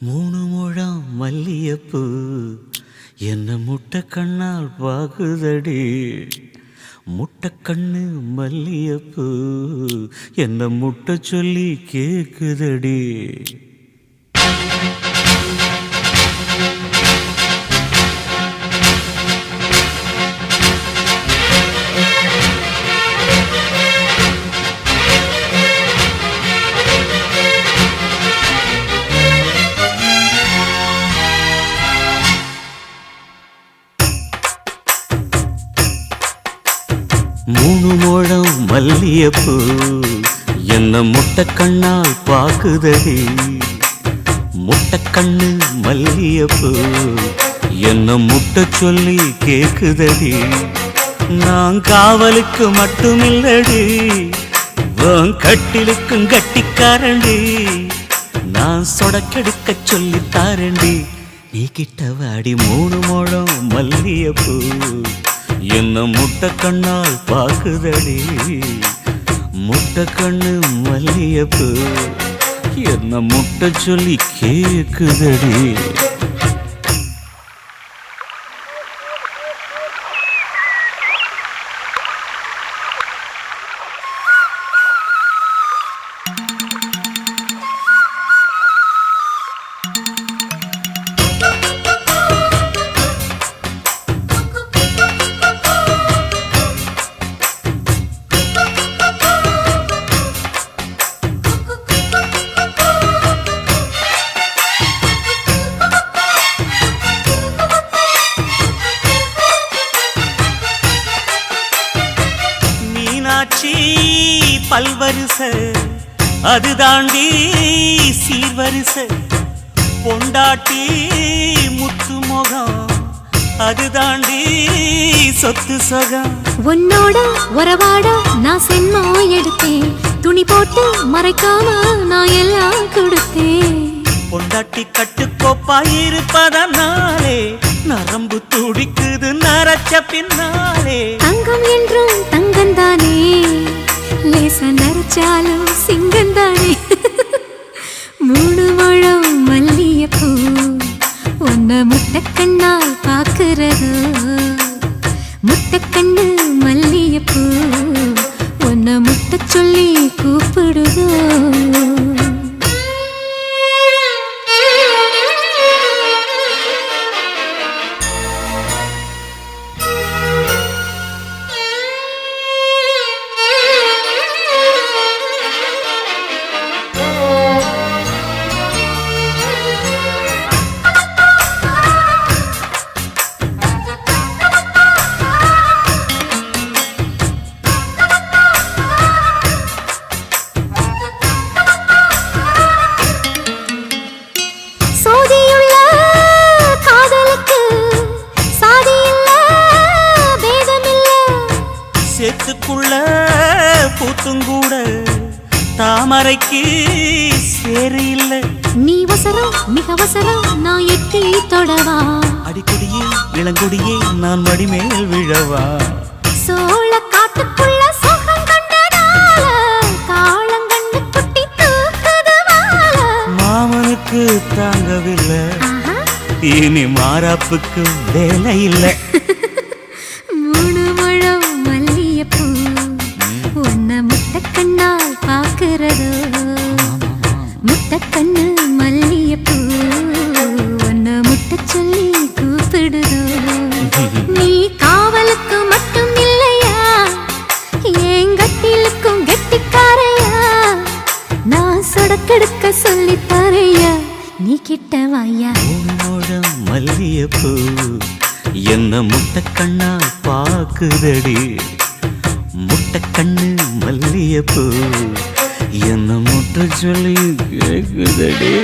மூணு முழம் மல்லியப்பூ என்ன முட்டை கண்ணால் பாகுதடி. முட்டை கண்ணு மல்லியப்பூ என்ன முட்டை சொல்லி கேக்குதடி. மூணு முழம் மல்லியப்பூ என்ன முட்டை கண்ணால் பாக்குதடி. முட்டை கண்ணு மல்லியப்பூ என்ன முட்டை சொல்லி கேக்குதடி. நான் காவலுக்கு மட்டுமில்லடி, உன் கட்டிலுக்கும் கட்டிக்காரண்டி. நான் சொடக்கெடுக்க சொல்லி தாரண்டி, நீ கிட்ட வாடி. மூணு முழம் மல்லியப்பூ என்ன முட்டை கண்ணால் பாக்குதடி. முட்டை கண்ணு மல்லியப்பூ என்ன முட்டை சொல்லி கேக்குதடி. பல்வரிச அது தாண்டி சீர்வரிச, பொண்டாட்டி முத்து முகம் அது தாண்டி சொத்து சொகம். உன்னோட உறவாட நான் சென்மோ எடுத்தேன், துணி போட்டு மறைக்காம நான் எல்லாம் கொடுத்தேன். பொண்டாட்டி கட்டுக்கோப்பாயிருப்பதனாலே நரம்பு துடிக்குது நரச்ச பின்னாலே. தங்கம் என்றும் தங்கந்தானே, லேசா நரைச்சாலும் சிங்கந்தானே. மூணு முழம் மல்லியப்பூ உன்ன முட்டை கண்ணால் பாக்குறது. முட்டை கண்ணு மல்லியப்பூ உன்ன முட்டை சொல்லி கூப்பிடுதோ. சேத்துக்குள்ள பூத்துங்கூட தாமரைக்கு சேரு இல்ல. நீ வசரம் மிக வசரம், நான் எட்டி தொடவா. அடிக்கொடியே இளங்கொடியே நான் மடிமேல் விழவா. சோழ காட்டுக்குள்ள சோகம் கண்டதால காளங்கண்ணு குட்டி தூக்குதுவால. மாமனுக்கு தாங்கவில்லை, இனி மாறாப்புக்கு வேலை இல்லை. மூணு முழம் மல்லியப்பூ உன்ன முட்டை கண்ணால் பாக்குறதோ. முட்டை கண்ணு மல்லியப்பூ உன்ன முட்டை சொல்லி கூப்பிடுதோ. நீ காவலுக்கு மட்டும் இல்லையா, எங்கட்டிலுக்கும் கெட்டிக்காரையா. நான் சொடக்கெடுக்க சொல்லி தரையா, நீ கிட்ட வாயா. மல்லியப்பூ என்ன முட்டை கண்ணால் பாக்குதடி. முட்டை கண்ணு மல்லியப்பூ என்ன முட்டை சொல்லி கேக்குதடி.